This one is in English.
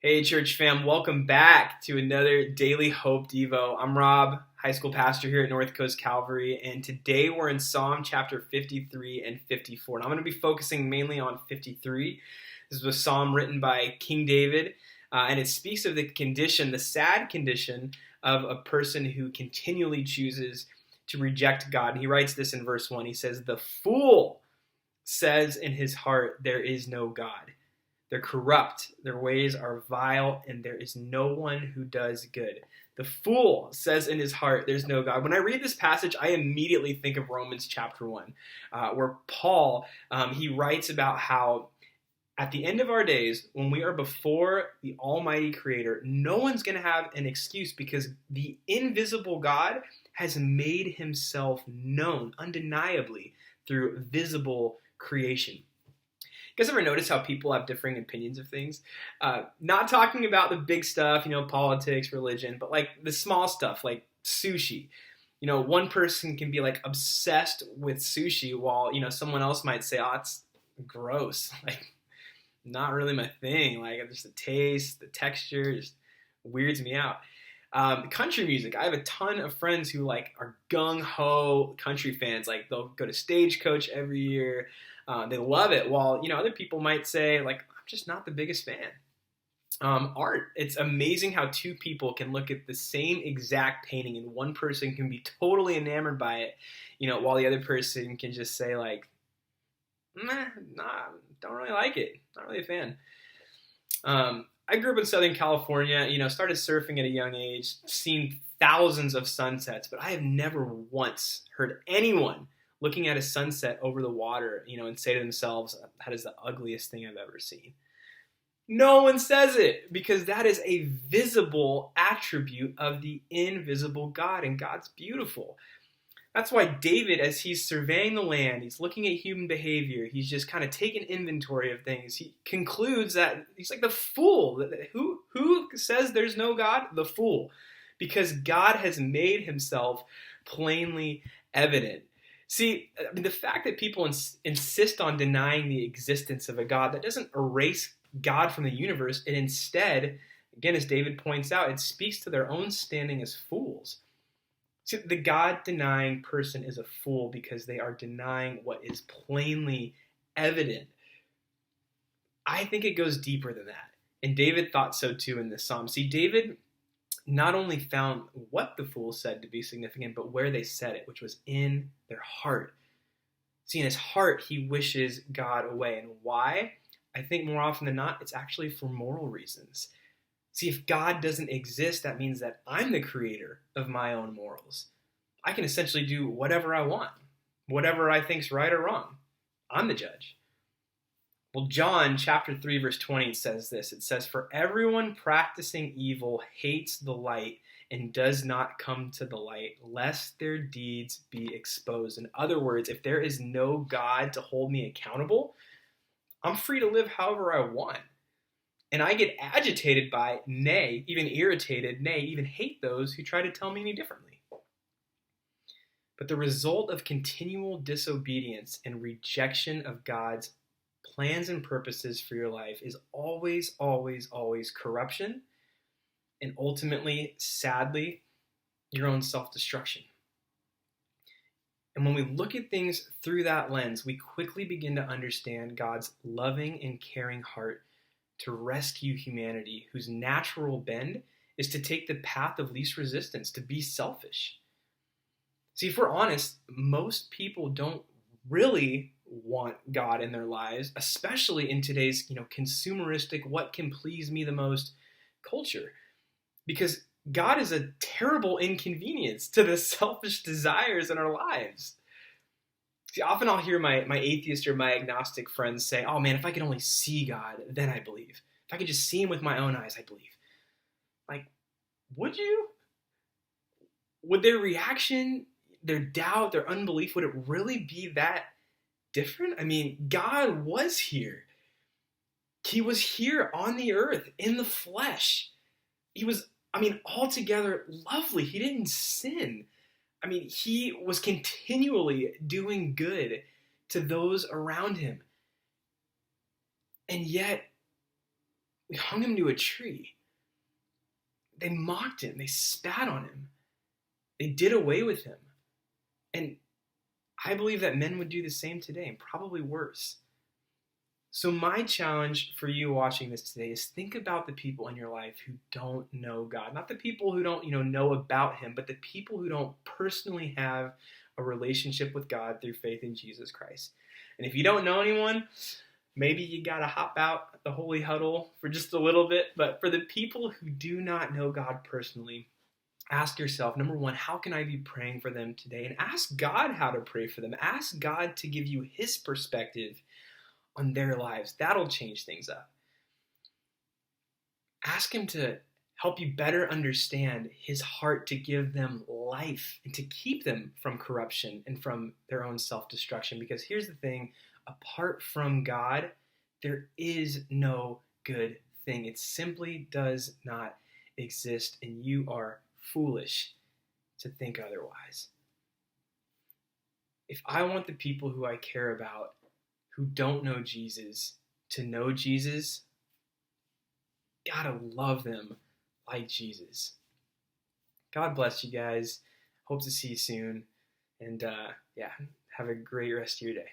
Hey, church fam, welcome back to another Daily Hope Devo. I'm Rob, high school pastor here at North Coast Calvary, and today we're in Psalm chapter 53 and 54. And I'm going to be focusing mainly on 53. This was a psalm written by King David, and it speaks of the sad condition of a person who continually chooses to reject God. And he writes this in verse 1. He says, "The fool says in his heart, there is no God. They're corrupt, their ways are vile, and there is no one who does good." The fool says in his heart, there's no God. When I read this passage, I immediately think of Romans chapter 1, where Paul, he writes about how at the end of our days, when we are before the Almighty Creator, no one's going to have an excuse because the invisible God has made himself known undeniably through visible creation. You guys ever notice how people have differing opinions of things? Not talking about the big stuff, politics, religion, but like the small stuff, like sushi. One person can be like obsessed with sushi while, someone else might say, oh, it's gross. Like, not really my thing. Like, just the taste, the texture, just weirds me out. Country music. I have a ton of friends who are gung-ho country fans. Like, they'll go to Stagecoach every year. They love it, while other people might say, I'm just not the biggest fan. Art. It's amazing how two people can look at the same exact painting and one person can be totally enamored by it, while the other person can just say nah, don't really like it. Not really a fan. I grew up in Southern California, started surfing at a young age, seen thousands of sunsets, but I have never once heard anyone looking at a sunset over the water, and say to themselves, that is the ugliest thing I've ever seen. No one says it because that is a visible attribute of the invisible God, and God's beautiful. That's why David, as he's surveying the land, he's looking at human behavior, he's just kind of taking inventory of things. He concludes that he's like the fool. Who says there's no God? The fool. Because God has made himself plainly evident. See, the fact that people insist on denying the existence of a God, that doesn't erase God from the universe. It instead, again, as David points out, it speaks to their own standing as fools. See, the God-denying person is a fool because they are denying what is plainly evident. I think it goes deeper than that. And David thought so too in this psalm. See, David not only found what the fool said to be significant, but where they said it, which was in their heart. See, in his heart, he wishes God away. And why? I think more often than not, it's actually for moral reasons. See, if God doesn't exist, that means that I'm the creator of my own morals. I can essentially do whatever I want, whatever I think's right or wrong. I'm the judge. Well, John chapter 3, verse 20 says this. It says, "For everyone practicing evil hates the light and does not come to the light, lest their deeds be exposed." In other words, if there is no God to hold me accountable, I'm free to live however I want. And I get agitated by, nay, even irritated, nay, even hate those who try to tell me any differently. But the result of continual disobedience and rejection of God's plans and purposes for your life is always, always, always corruption, and ultimately, sadly, your own self-destruction. And when we look at things through that lens, we quickly begin to understand God's loving and caring heart to rescue humanity, whose natural bend is to take the path of least resistance, to be selfish. See, if we're honest, most people don't really want God in their lives, especially in today's, consumeristic, what can please me the most culture. Because God is a terrible inconvenience to the selfish desires in our lives. See, often I'll hear my atheist or my agnostic friends say, oh man, if I could only see God, then I believe. If I could just see him with my own eyes, I believe. Would you? Would their reaction, their doubt, their unbelief, would it really be that different? I mean, God was here. He was here on the earth in the flesh. He was, altogether lovely. He didn't sin. He was continually doing good to those around him. And yet, We hung him to a tree. They mocked him. They spat on him. They did away with him. And I believe that men would do the same today, and probably worse. So my challenge for you watching this today is think about the people in your life who don't know God. Not the people who don't, know about him, but the people who don't personally have a relationship with God through faith in Jesus Christ. And if you don't know anyone, maybe you got to hop out at the holy huddle for just a little bit. But for the people who do not know God personally, ask yourself, number one, how can I be praying for them today? And ask God how to pray for them. Ask God to give you his perspective on their lives. That'll change things up. Ask him to help you better understand his heart to give them life and to keep them from corruption and from their own self-destruction. Because here's the thing, apart from God, there is no good thing. It simply does not exist, and you are foolish to think otherwise. If I want the people who I care about who don't know Jesus to know Jesus, gotta love them like Jesus. God bless you guys. Hope to see you soon. And have a great rest of your day.